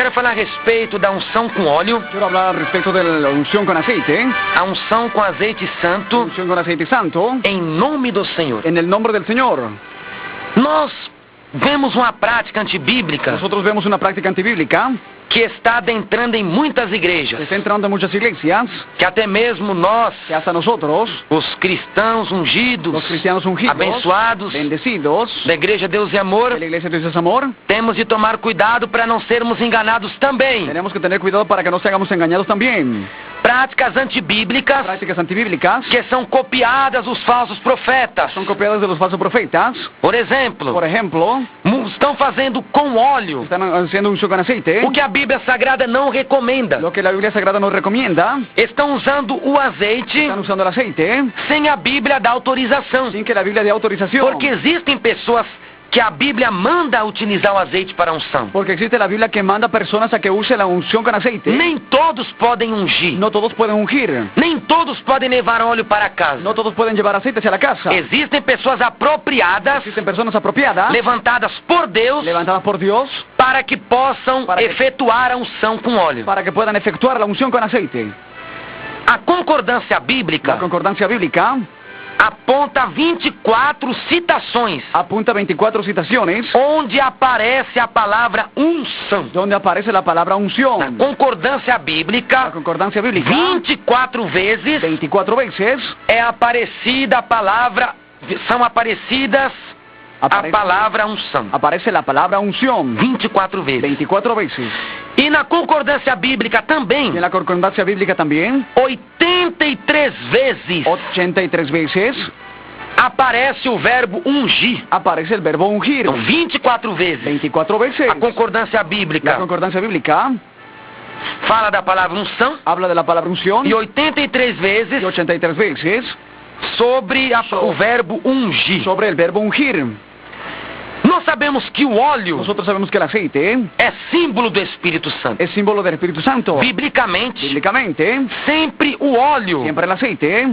quero falar a respeito da unção com óleo, Quiero hablar respecto de la unción con aceite, a unção com azeite santo, unción con aceite santo, em nome do Senhor. en el nombre del Señor. Nós vemos uma prática antibíblica Nosotros vemos una práctica antibíblica que está adentrando em muitas que igrejas, está entrando en muchas iglesias, que até mesmo nós, que hasta nosotros, os cristãos ungidos, los cristianos ungidos, abençoados bendecidos, da Igreja Deus e Amor, de la iglesia de Dios es Amor, temos de tomar cuidado para não sermos enganados também. tenemos que tener cuidado para que no seamos engañados también. Práticas antibíblicas Prácticas antibíblicas que são copiadas dos falsos profetas. son copiadas de los falsos profetas. Por exemplo, Por ejemplo, estão fazendo com óleo están haciendo unción con aceite, o que a Bíblia Sagrada não recomenda. lo que la Biblia Sagrada nos recomienda. Estão usando o azeite Están usando el aceite sem a Bíblia dar autorização. sin que la Biblia dé autorización. Porque existem pessoas que a Bíblia manda utilizar o azeite para unção. Porque existe la Biblia que manda personas a que use la unción con aceite. Nem todos podem ungir. No todos pueden ungir. Nem todos podem levar óleo para casa. No todos pueden llevar aceite hacia la casa. Existem pessoas apropriadas, Existen personas apropiadas, levantadas por Deus, levantadas por Dios, para que possam Para que- efetuar a unção com óleo. para que puedan efectuar la unción con aceite. A concordância La bíblica concordancia bíblica aponta 24 citações apunta 24 citaciones onde aparece a palavra unção. donde aparece la palabra Na unción. concordância La bíblica, concordancia bíblica 24 vezes 24 veces é aparecida a palavra, são aparecidas a aparece, palavra unção. aparece la palabra unción. 24 vezes. 24 veces. E na concordância bíblica Y também, en la concordancia bíblica también 83 vezes 83 veces aparece o verbo ungir. aparece el verbo ungir. Então, 24 vezes. 24 veces. A concordância La bíblica concordancia bíblica fala da palavra unção habla de la palabra unción e 83 vezes y 83 veces sobre o verbo ungir. sobre el verbo ungir. Nós sabemos que o óleo Nosotros sabemos que el aceite é símbolo do Espírito Santo. es símbolo del Espíritu Santo. Biblicamente, Bíblicamente, sempre o óleo siempre el aceite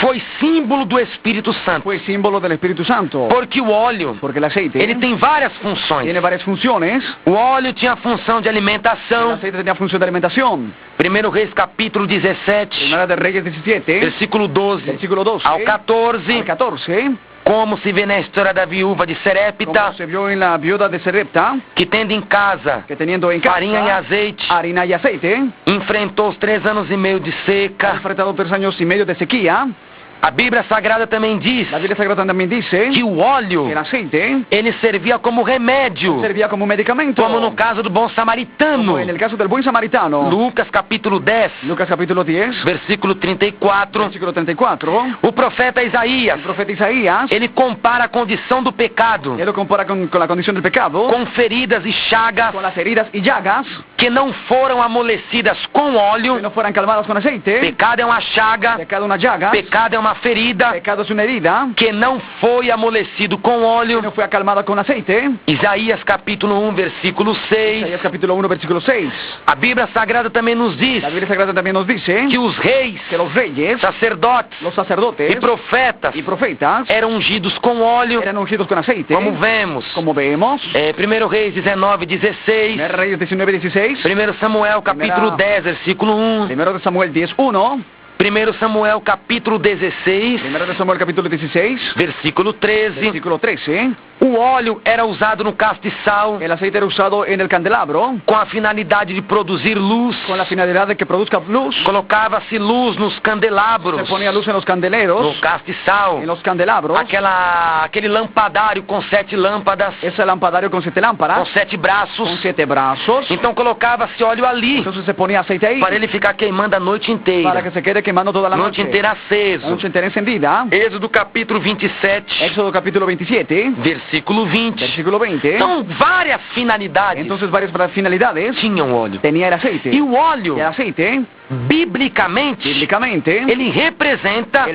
foi símbolo do Espírito Santo. fue símbolo del Espíritu Santo. Porque o óleo, Porque el aceite ele tem várias funções. tiene varias funciones. O óleo tinha a função de El alimentação. aceite tenía función de alimentación. 1 Reis capítulo 17, Primera de Reyes 17, versículo 12 versículo 12 ao 14, al 14, como se vê na história da viúva de como Serepta, se vio en la viuda de Serepta, que tendo em casa que teniendo en casa farinha e azeite, harina y aceite, enfrentou os 3 anos e meio de ha seca. enfrentado 3 años y medio de sequía. A Bíblia Sagrada também diz La Biblia Sagrada también dice que o óleo, que el aceite ele servia como remédio, servía como medicamento, como no caso do bom samaritano. como en el caso del buen samaritano. Lucas capítulo 10, Lucas capítulo 10, versículo 34. versículo 34, O profeta Isaías, el profeta Isaías, ele compara a condição do pecado él lo compara con la condición del pecado, com feridas e chagas con las heridas y llagas que não foram amolecidas com que óleo. no fueran calmadas con aceite. Pecado é uma chaga, Pecado una llaga, pecado é uma ferida pecado es una herida que não foi amolecido com que óleo. no fue acalmada con aceite. Isaías capítulo 1, versículo 6. Isaías capítulo 1, versículo 6. A Bíblia Sagrada também nos diz La Biblia Sagrada también nos dice que os reis, que los reyes, sacerdotes los sacerdotes e profetas y profetas eram ungidos com óleo, eran ungidos con aceite, como vemos. como vemos. 1 Reis 19, 16. Primera Reyes 19, 16. 1 Samuel capítulo 10, versículo 1. Primero de Samuel 10, 1. 1 Samuel capítulo 16, Primero de Samuel capítulo 16, versículo 13. versículo 13. O óleo era usado no castiçal El aceite era usado en el candelabro com a finalidade de produzir luz. con la finalidad de que produzca luz. Colocava-se luz nos candelabros, Se ponía luz en los no candeleros, castiçal. en los candelabros. Aquele lampadário com 7 lâmpadas, Ese lampadario con 7 com lámparas, 7 braços. con 7 brazos. Então colocava-se óleo ali, Entonces se ponía aceite ahí para ele ficar queimando a noite inteira. para que se quede quemando toda la Noite noche. inteira La aceso. noche entera encendida. Êxodo capítulo 27, Éxodo capítulo 27, versículo 20. versículo 20. São várias finalidades. Entonces varias finalidades Tinham óleo. tenía el aceite. E o óleo Y el aceite biblicamente, ele representa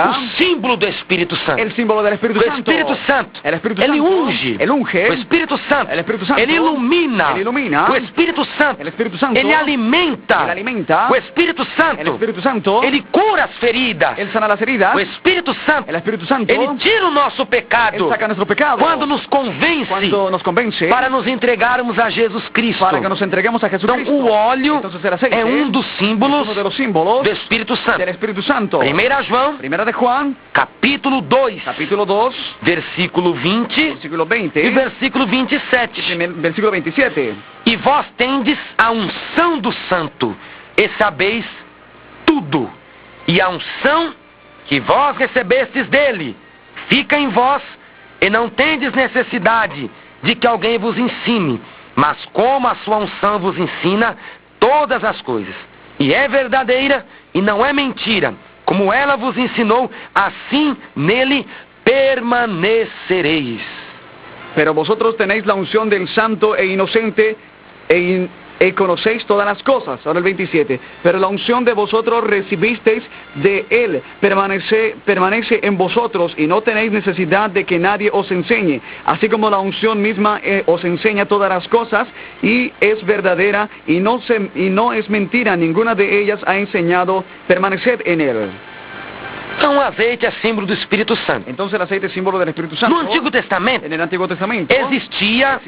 o símbolo do Espírito Santo. el símbolo del Espíritu O Santo. Espírito Santo, El Espíritu ele Santo, unge. ele unge. O Espírito Santo, El Espíritu Santo, ele ilumina. ele ilumina. O Espírito Santo, El Espíritu Santo, ele alimenta. ele alimenta. O Espírito El Santo, Espíritu Santo, ele cura as feridas. él sana las heridas. O Espírito Santo, El Espíritu Santo, ele tira o nosso él pecado saca nuestro pecado. quando nos convence Cuando nos convence para nos entregarmos a Jesus Cristo. para que nos entreguemos a Então, Jesucristo. o óleo Entonces el aceite é dos símbolos uno de los símbolos do Espírito Santo. del Espíritu Santo. 1 João, Primera de Juan, capítulo 2, capítulo 2, versículo 20 versículo 20 e versículo 27. versículo 27. E vós tendes a unção do Santo, e sabeis tudo. E a unção que vós recebestes dele fica em vós, e não tendes necessidade de que alguém vos ensine, mas como a sua unção vos ensina todas as coisas, e é verdadeira e não é mentira, como ela vos ensinou, assim nele permanecereis. Pero vosotros tenéis la unción del santo e inocente y conocéis todas las cosas. Ahora el 27. Pero la unción de vosotros recibisteis de él, permanece en vosotros, y no tenéis necesidad de que nadie os enseñe. Así como la unción misma os enseña todas las cosas, y es verdadera, y no es mentira, ninguna de ellas ha enseñado, permaneced en él. Então o azeite é símbolo do Espírito Santo. Entonces el aceite es símbolo del Espíritu Santo. No Antigo Testamento En el Antiguo Testamento existia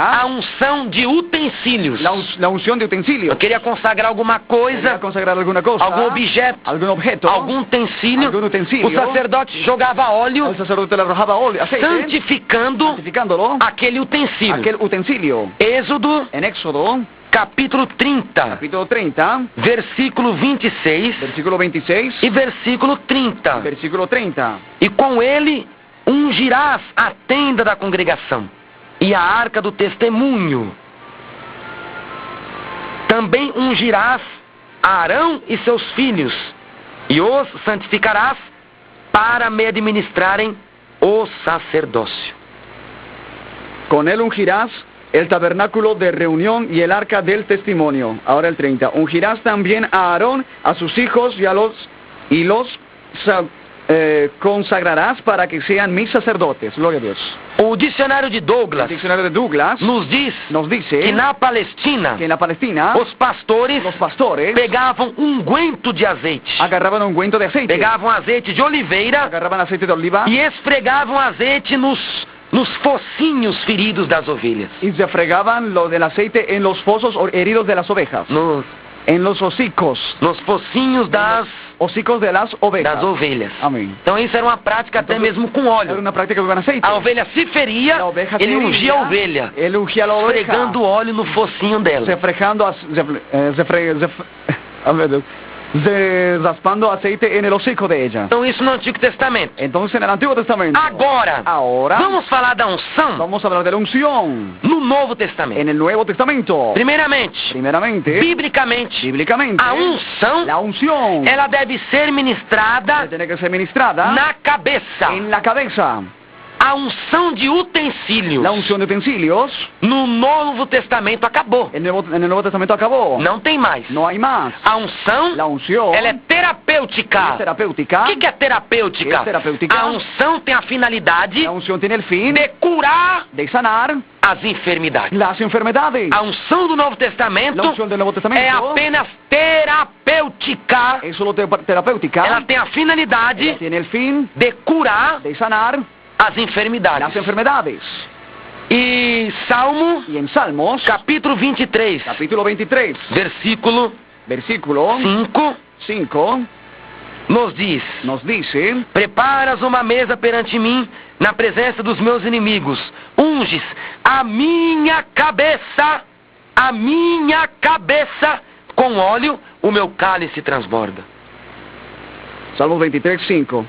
a unção de utensílios. la unción de utensilios. Eu queria consagrar alguma coisa, Quería consagrar alguna cosa, algum objeto, algún objeto, algum utensílio. algum utensílio. O sacerdote jogava óleo, el sacerdote le arrojaba aceite, santificándolo, aquele utensílio. aquel utensilio. Êxodo, En Éxodo, capítulo 30, capítulo 30, versículo 26 versículo 26 e versículo 30. versículo 30. E com ele ungirás a tenda da congregação e a arca do testemunho. Também ungirás Arão e seus filhos, e os santificarás para me administrarem o sacerdócio. Con él ungirás el tabernáculo de reunión y el arca del testimonio. Ahora el 30. Ungirás también a Aarón, a sus hijos y los consagrarás para que sean mis sacerdotes. Gloria a Dios. O dicionário de Douglas El diccionario de Douglas nos dice que na Palestina en la Palestina os pastores pegavam unguento de azeite, agarraban un ungüento de aceite, pegavam azeite de oliveira agarraban aceite de oliva e esfregavam azeite nos focinhos feridos das ovelhas, y se fregaban lo del aceite en los fosos heridos de las ovejas, en los hocicos nos focinhos das hocicos de las ovejas. Amém. Então isso era uma prática até mesmo com Era óleo. una práctica con aceite. A ovelha se feria, La oveja ele se ungia a hería, ovelha, él ungía la oveja, esfregando óleo no focinho dela. raspando aceite en el hocico de ella. Então isso no Antigo Testamento. Entonces en el Antiguo Testamento. Ahora vamos falar da unção vamos a hablar de la unción no Novo Testamento. en el Nuevo Testamento. Primeiramente, biblicamente, a unção, la unción ela deve ser ministrada tiene que ser ministrada na cabeça. en la cabeza. A unção de utensílios La unción de utensilios no Novo Testamento acabou. en el Nuevo Testamento acabó. Não tem mais. No hay más. A unção, La unción ela é terapêutica. es terapéutica. O que é terapêutica? ¿Qué es terapéutica? A unção tem a finalidade La unción tiene el fin de curar de sanar as enfermidades. las enfermedades. A unção do Novo Testamento La unción del Nuevo Testamento é apenas terapêutica. es solo terapéutica. Ela tem a finalidade Tiene el fin de curar de sanar as enfermidades. las enfermedades. E Salmo, Y en Salmos, capítulo 23, capítulo 23, versículo versículo 5, nos diz: nos dice: preparas uma mesa perante mim, na presença dos meus inimigos. Unges a minha cabeça com óleo, o meu cálice transborda. Salmo 23, 5.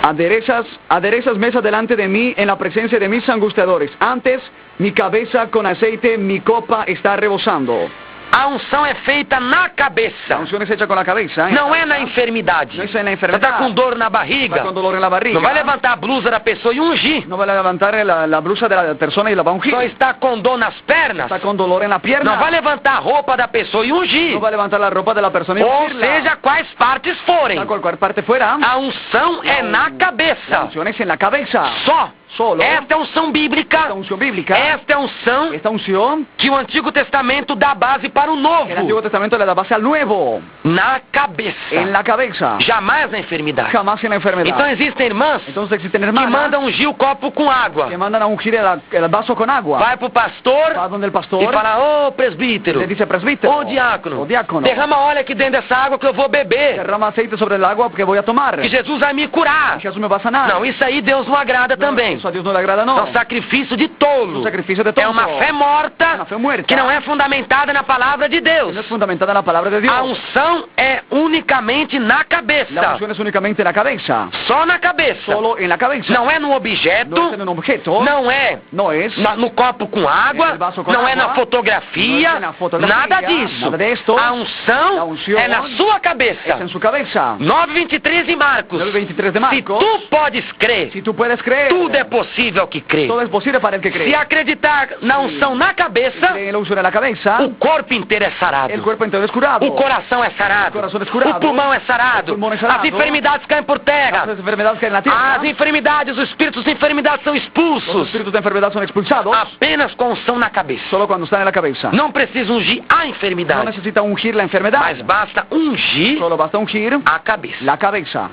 Aderezas mesa delante de mí en la presencia de mis angustiadores. Antes, mi cabeza con aceite, mi copa está rebosando. A unção é feita na La cabeça. unción es hecha con la cabeza. Não é na enfermidade. No es en la Você enfermedad. está com dor na Está barriga. con dolor en la barriga. Não vai levantar a blusa da pessoa e ungir. No va a levantar la blusa de la persona y la va a ungir. Só está com dor nas pernas. Está con dolor en la pierna. Não vai levantar a roupa da pessoa e ungir. No va a levantar la ropa de la persona y Ou ungirla. seja, quais partes forem. Sea cualquier parte fuera. A unção é na La cabeça. unción es en la cabeza. Só. Solo. Esta é unção bíblica. Esta unción bíblica. Esta é unção Esta unción. que o Antigo Testamento dá base para o El Antiguo Novo. Testamento le da base al nuevo. Na cabeça. En la cabeza. Jamais na enfermidade. Jamás en la enfermedad. Então existem irmãs Entonces existen que hermanas mandam ungir o copo com água. que mandan a ungir el vaso con agua. Vai pro pastor Va donde el pastor e fala: ô presbítero, le dice presbítero. ô diácono, O diácono. derrama óleo aqui dentro dessa água que eu vou beber. Derrama aceite sobre el agua que voy a tomar. Que Jesus vai me curar. Jesús me va a sanar. Não, isso aí Deus não agrada também. Eso a Dios no le agrada, no. É um sacrifício de tolo. Un sacrificio de todo. É uma fé morta Una fe muerta. que não é fundamentada na palavra de Deus. No es fundamentada en la palabra de Dios. A unção é unicamente na La cabeça. unción es únicamente en la cabeza. Só na cabeça. Solo en la cabeza. Não é no objeto. No es en un objeto. Não é No es. no copo com água. No vaso com Não é água. na fotografia. No es en la fotografía. Nada disso. Nada de esto. A La unção unción é na sua Es cabeça. en su cabeza. 9:23 de Marcos. 9:23 de Se Marcos. tu podes crer, Si tú puedes creer, tudo é possível ao que crê. todo es posible para el que cree. Se acreditar na unção na cabeça, Cree en la unción en la cabeza, o corpo inteiro é sarado. el cuerpo entero es curado. O coração é sarado. O coração é curado. O pulmão é sarado. O pulmão é sarado. As enfermidades caem por terra. Las enfermedades caen en la tierra. As enfermidades, os espíritos de enfermidade são Los expulsos. espíritus de enfermedad son expulsados Apenas com unção na cabeça. solo cuando están en la cabeza. Não precisa ungir a No enfermidade, necesita ungir la enfermedad. mas basta ungir Solo basta ungir a cabeça. la cabeza.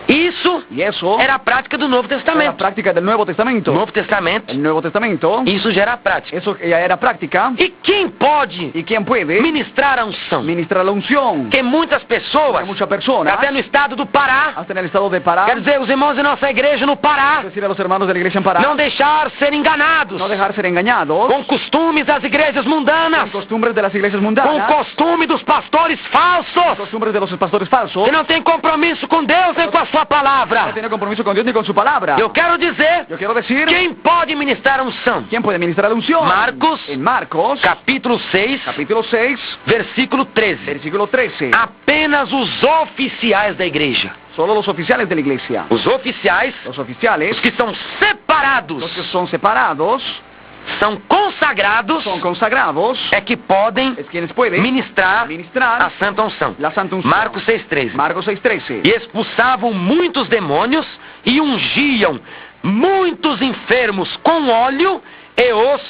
Isso Y eso era a prática do Novo era la Testamento. práctica del Nuevo Testamento. O Novo Testamento, El Nuevo Testamento, isso já era a prática. eso ya era práctica. E quem pode ¿Y quién puede ministrar a unção? ministrar la unción? Porque muitas pessoas, Hay muchas personas, até no estado do Pará, hasta en el estado de Pará, quer dizer, os irmãos de nossa igreja no Pará, decir a los hermanos de la iglesia en Pará, não deixar ser enganados no dejar ser engañados com costumes das igrejas con mundanas, costumbres de las iglesias com o mundanas, costume dos pastores falsos, costumbres de los pastores falsos, que não tem compromisso com Deus nem com a sua no palavra. tiene compromiso con Dios ni con su palabra. Eu quero dizer, Yo quiero decir, quem pode ministrar a unção? ¿quién puede ministrar la unción? Marcos, En Marcos, capítulo 6, capítulo 6, versículo 13. versículo 13. Apenas os oficiais da igreja. Solo los oficiales de la iglesia. Os oficiais, Los oficiales, os que são separados, los que son separados, são consagrados, son consagrados, é que podem es quienes pueden ministrar ministrar a santa unção. la santa unción. Marcos 6,13. Marcos 6:13. E expulsavam muitos demônios e ungiam muitos enfermos com óleo e os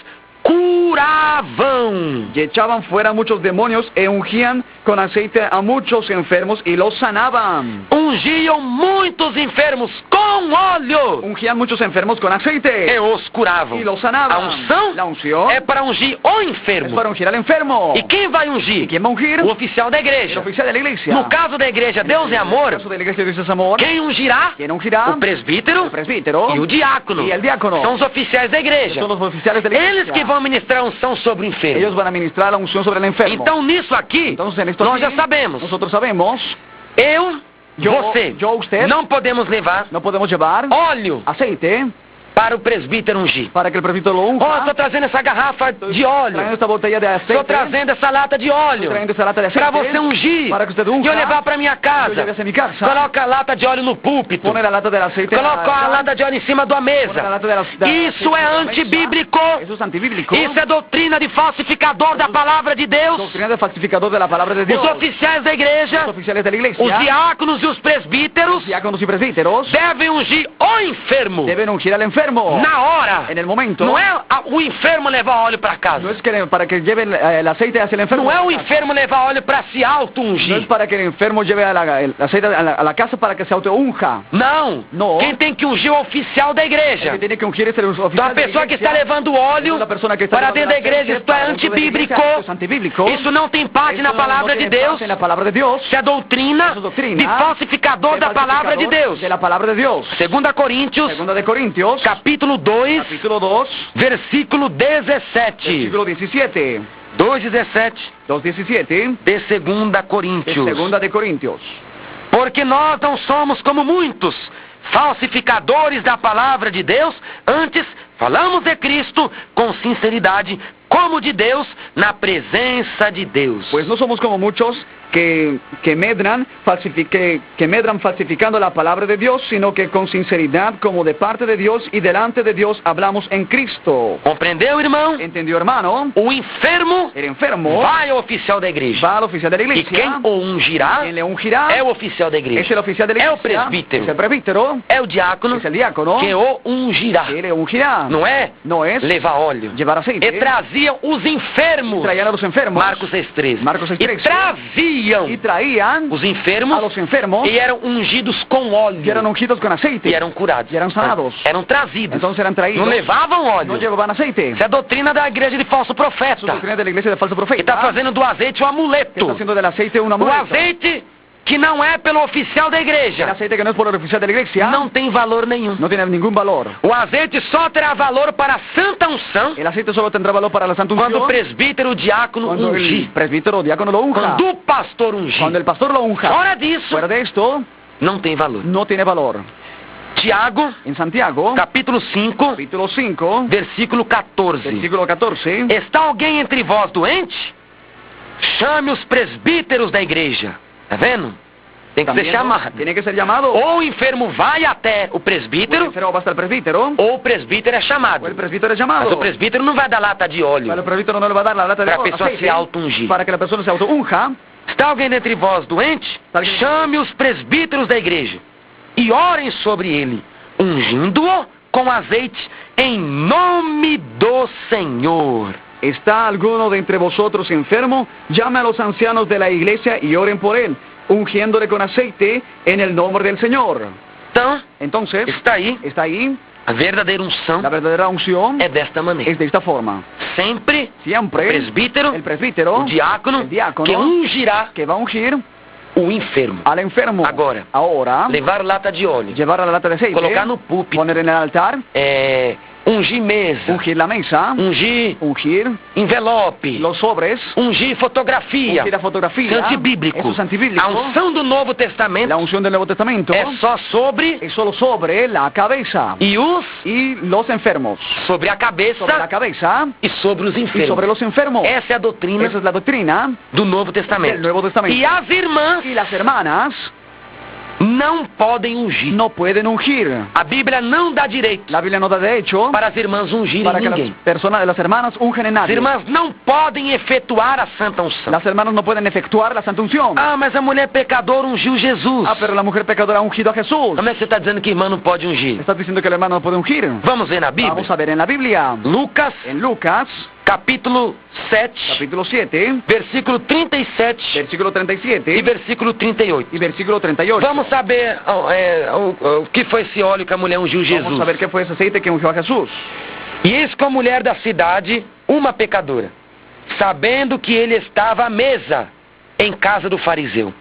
curavam. Y echaban fuera muchos demonios e ungían con aceite a muchos enfermos y los sanaban. Ungiam muitos enfermos com óleo Ungían muchos enfermos con e aceite os curavam. y los sanaban. A unção La unción é para ungir o es enfermo. para ungir al enfermo. E quem vai ¿Y ungir? quién va a ungir? O oficial da El igreja. oficial de la iglesia. No caso da igreja, Deus é En amor. el caso de la iglesia Dios es amor. Quem ungirá? ¿Quién ungirá? O presbítero El presbítero e o diácono. y el diácono. São os oficiais da igreja. Son los oficiales de la iglesia. Eles que vão ministrar a unção sobre o enfermo. Ellos van a ministrar la unción sobre el enfermo. Então nisso aqui, Entonces, en esto nós aquí, já sabemos. nosotros sabemos, Eu, Yo, você, usted, não podemos levar no podemos llevar óleo aceite para o presbítero ungir. para que el presbítero lo unja. Ó, estou trazendo essa garrafa de Trayendo óleo. esta botella de aceite. Estou trazendo essa lata de óleo Trayendo esta lata de aceite. para você ungir. Para que usted E unja. eu levar para minha Yo casa. lleve hacia mi casa. Coloca a lata de óleo no púlpito. Pone la lata del aceite. Coloca a lata de óleo em cima da Pone la mesa. lata Isso é antibíblico. Eso es antibíblico. Isso é doutrina de falsificador da palavra de Deus. Doctrina de falsificador de la palabra de Dios. Os oficiais da igreja, Los oficiales de la iglesia. os diáconos e os presbíteros Diáconos y presbíteros devem ungir o enfermo deben ungir al enfermo na hora. en el momento. Não é o enfermo levar óleo para No casa. es que para que lleve el aceite hacia el enfermo. Não é o enfermo levar óleo para se No es auto-ungir. para que el enfermo lleve el aceite a la casa para que se auto-unja. Não. Não. Quem tem que ungir é o oficial da El igreja. que tiene que ungir es el oficial Então a de la pessoa que iglesia. está levando óleo La persona que está para llevando dentro da el aceite igreja, isto é para dentro de la iglesia, antibíblico. esto es antibíblico. Isso não tem parte na Eso palavra no de tiene Deus. parte en la palabra de Dios. Isso é doutrina Eso es doctrina de falsificador de da palavra de falsificador Deus. de la palabra de Dios. 2 Coríntios, Segunda de Corintios, capítulo 2, capítulo 2, versículo 17. versículo 17. 2:17 2:17 de 2 de Coríntios. Segunda de Corintios. Porque nós não somos como muitos, falsificadores da palavra de Deus, antes falamos de Cristo com sinceridade, como de Deus, na presença de Deus. Pues no somos como muchos que medran falsificando la palabra de Dios, sino que con sinceridad, como de parte de Dios y delante de Dios, hablamos en Cristo. Compreendeu, irmão? ¿Entendió, hermano? O enfermo El enfermo vai ao oficial da igreja. va al oficial de la E iglesia. quem o ungirá Quien le ungirá é o oficial da igreja. es el oficial de la É o iglesia. presbítero. Es el presbítero. É o diácono Es el diácono. que o ungirá. Que le ungirá. Não é No es levar óleo. llevar aceite. E traziam os enfermos. Traían a los enfermos. Marcos 6,13. Marcos 6:13. E traziam Y traían os enfermos a los enfermos e eram ungidos com óleo. y eran ungidos con aceite. E eram curados. Y eran sanados. Eram trazidos. Entonces eran traídos. Não levavam No óleo. llevaban aceite. Isso é a doutrina da igreja de falso Es profeta. doctrina de la iglesia de falso Que profeta. está fazendo do azeite um Que amuleto. está haciendo del aceite una O muerte. azeite que não é pelo oficial da El igreja aceite que no es por el oficial de la iglesia não tem valor nenhum. no tiene ningún valor. O azeite só terá valor para a santa unção El aceite solo tendrá valor para la santa quando o unción presbítero, o diácono cuando el ungir. presbítero o diácono lo unja. Quando o pastor ungir. Cuando el pastor lo unja. Fora disso, Fuera de esto, não tem valor. no tiene valor. Tiago, En Santiago, capítulo 5, capítulo 5, versículo 14. versículo 14. Está alguém entre vós doente? Chame os presbíteros da igreja. Tá vendo? Tem que ser También, chamado. tiene que ser llamado. Ou o enfermo vai até o O presbítero, enfermo va hasta el presbítero, ou o presbítero é chamado. o el presbítero es Mas llamado. o presbítero não vai dar lata de óleo. Pero el presbítero no le va a dar la lata de Para a pessoa aceite se auto-ungir. para que la persona se auto-unja. Está alguém dentre vós doente? Chame os presbíteros da igreja e orem sobre ele, ungindo-o com azeite em nome do Senhor. ¿Está alguno de entre vosotros enfermo? Llame a los ancianos de la iglesia y oren por él, ungiéndole con aceite en el nombre del Señor. Então, Entonces, está aí, a verdadeira unção la verdadera unción é desta maneira. es de esta forma. Sempre Siempre o presbítero, el presbítero, o diácono, el diácono, que ungirá que va a ungir o enfermo. al enfermo. Ahora, levar lata de óleo, llevar la lata de aceite, colocar no púlpito, poner en el altar, ungir mesa, ungir la mesa, ungir ungir envelope, los sobres, ungir fotografia. ungir la fotografía. Isso é antibíblico. Eso es antibíblico. A unção do Novo Testamento La unción del Nuevo Testamento é só sobre es solo sobre la cabeza e los enfermos. sobre a cabeça Sobre la cabeza e sobre os y enfermos. sobre los enfermos. Essa é a doutrina Esa es la doctrina do Novo Testamento. del Nuevo Testamento. E as irmãs Y las hermanas não podem ungir. no pueden ungir. A Bíblia não dá direito La Biblia no da derecho para as irmãs ungirem para que ninguém. las personas, las hermanas ungen en As nadie. irmãs não podem efetuar a santa unção. Las hermanas no pueden efectuar la santa unción. Ah, mas a mulher pecadora ungiu Jesus. Pero la mujer pecadora ha ungido a Jesús. Como é que você está dizendo que a irmã não pode ungir? ¿Estás diciendo que el hermano no puede ungir? Vamos ver na Bíblia. Vamos a ver en la Biblia. Lucas, En Lucas, capítulo 7, capítulo 7, versículo 37 versículo 37 e versículo 38. y versículo 38. Vamos saber o que foi esse óleo que a mulher ungiu Jesus. Vamos a ver qué fue ese aceite que ungió a Jesús. E eis que a mulher da cidade, uma pecadora, sabendo que ele estava à mesa em casa do fariseu,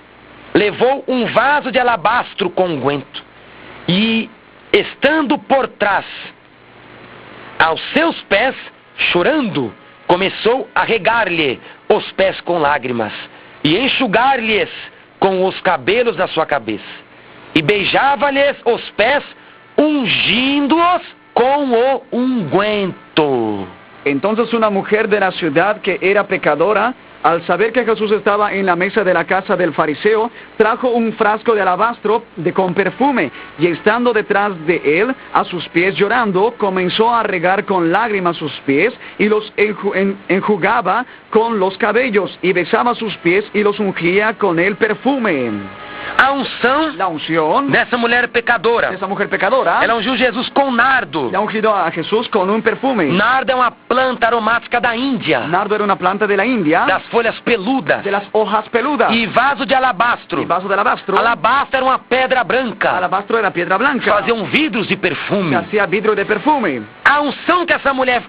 levou um vaso de alabastro com unguento e, estando por trás, aos seus pés, chorando, começou a regar-lhe os pés com lágrimas e enxugar-lhes com os cabelos da sua cabeça. E beijava-lhes os pés, ungindo-os con o ungüento. Entonces una mujer de la ciudad que era pecadora, al saber que Jesús estaba en la mesa de la casa del fariseo, trajo un frasco de alabastro con perfume, y estando detrás de él, a sus pies llorando, comenzó a regar con lágrimas sus pies, y los enjugaba con los cabellos, y besaba sus pies, y los ungía con el perfume. A unção La unción dessa mulher de pecadora, esa mujer pecadora, ela ungiu Jesus com nardo. le ha ungido a Jesús con un perfume. Nardo é uma planta aromática da Índia, Nardo era una planta de la India, das folhas peludas, de las hojas peludas, e vaso de alabastro. y vaso de alabastro. Alabastro era uma pedra branca, Alabastro era piedra blanca, faziam vidros de que perfume. hacía vidrio de perfume. A unção que essa mulher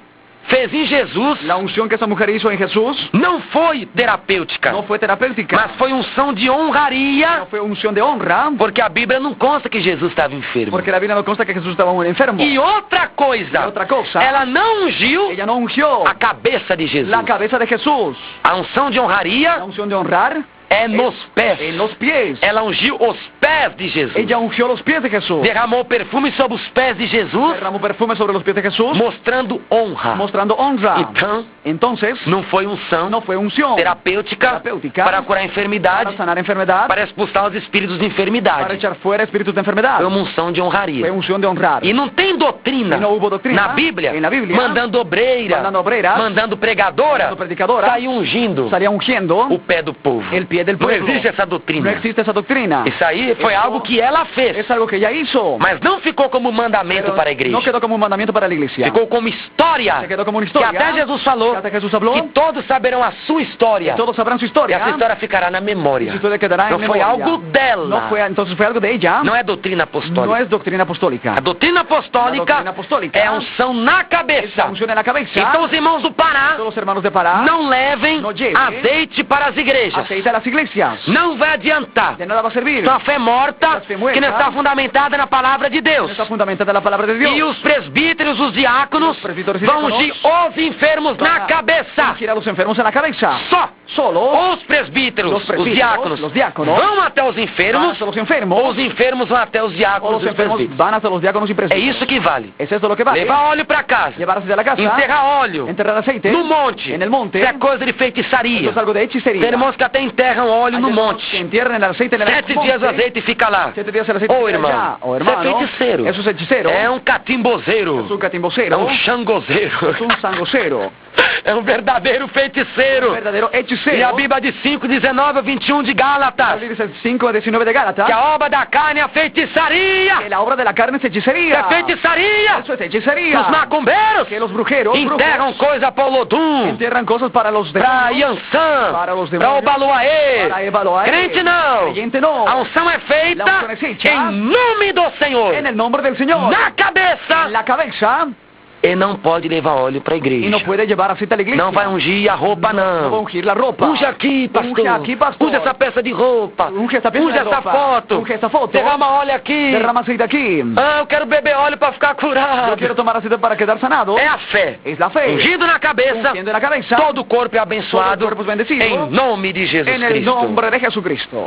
fez em Jesus La unción que esa mujer hizo en Jesús não foi terapêutica, no fue terapéutica, mas foi unção de honraria, no fue unción de honra, porque a Bíblia não consta que Jesus estava enfermo. porque la Biblia no consta que Jesús estaba muy enfermo. E outra coisa, Y otra cosa, ela não ungiu ella no ungió a cabeça de Jesus. la cabeza de Jesús. A unção de La honraria unción de honrar É nos pés. En los pies. Ela ungiu os pés de Jesus. Ella ungió los pies de Jesús. Derramou perfume sobre os pés de Jesus, Derramó perfume sobre los pies de Jesús, mostrando honra. mostrando honra. Então, Entonces, não foi unção no fue unción terapêutica para curar a para enfermidade, sanar enfermedad, para expulsar os espíritos de para enfermidade. echar fuera espíritus de enfermedad. Foi uma unção de honraria. Fue unción de honrar. E não tem doutrina, E não houve doutrina na Bíblia, na Bíblia, mandando obreira, mandando pregadora, mandando predicadora, sair ungindo estaría ungiendo o pé do povo. el pie del Não pueblo. existe essa No doutrina. existe esa doctrina. Isso aí foi Eso algo que ela fez, Es algo que ella hizo. mas não ficou como mandamento Pero para a igreja. no quedó como un mandamiento para la iglesia. Ficou como história. Se quedó como una Que historia. até Jesus falou Que até Jesús habló. que todos saberão a sua história. Todos sabrán su E historia. essa história ficará na memória. Su historia quedará en Não foi memoria. algo dela. No fue, entonces fue algo de ella. Não é doutrina No apostólica. es doctrina apostólica. A doutrina apostólica, A doutrina apostólica é a unção na cabeça. La unción en la cabeza. Então os irmãos do Pará Todos los hermanos de Pará não levem Não lleve azeite para as igrejas. aceite a las iglesias. Não vai adiantar. De nada va a servir. Uma fé morta Uma fé muerta que não está fundamentada na palavra de Deus. No está fundamentada en la palabra de Dios. E os presbíteros, os diáconos, Os presbíteros e vão diáconos ungir os enfermos na Para cabeça. ungir a los enfermos en la cabeza. Só. Solo Os presbíteros, Los presbíteros, os diáconos, los diáconos, vão até os van enfermos, hasta los enfermos. ou os enfermos vão até os O diáconos los e os enfermos presbíteros. van hasta los diáconos y É presbíteros. isso que vale. Es esto lo que vale. Levar óleo para casa, Llevar aceite a la casa. enterrar óleo Enterrar aceite. no monte. En el monte. Isso é coisa de feitiçaria. Esto es algo de hechicería. Tem irmãos que até enterram óleo Hay no hermanos monte. que entierran el aceite en el 7 monte. dias o azeite fica lá. 7 días el aceite. Ô queda irmão, allá. Oh, isso é hermano, feiticeiro. Eso es hechicero. É um catimbozeiro. Es un catimbocero. É um xangozeiro. Es un sangocero. É um verdadeiro feiticeiro. Un verdadero hechicero. E a Bíblia diz 5, 19 a 21 de La Gálatas. Biblia dice 5 a 19 de Gálatas. Que a obra da carne é a feitiçaria. Que la obra de la carne es hechicería. É feitiçaria. Eso es hechicería. Os macumbeiros Que los brujeros enterram coisa para o Lodum, entierran cosas para los para demonios. Yansan, Para os para demônios, o Baluaê. para Ebaloaê. Crente não. Creyente no. A unção é feita La unción es hecha em nome do Senhor, En el nombre del Señor. na cabeça, En la cabeza. e não pode levar óleo para a Y igreja. no puede llevar aceite a la iglesia. Não vai ungir a roupa, No va a não. ungir la ropa. Unge aqui, pastor. Unge aqui, pastor. Unge essa peça de roupa. Unge essa peça Unge de essa roupa. foto. Unge essa foto. Derrama óleo aqui. Derrama aceite aquí. Ah, eu quero beber óleo para ficar curado. Yo quiero tomar aceite para quedar sanado. É a fé. Es la fe. Ungido na cabeça, Ungiendo en la cabeza. todo o corpo é abençoado Todo o corpo é bendecido. em nome de Jesus En el Cristo. nombre de Jesucristo.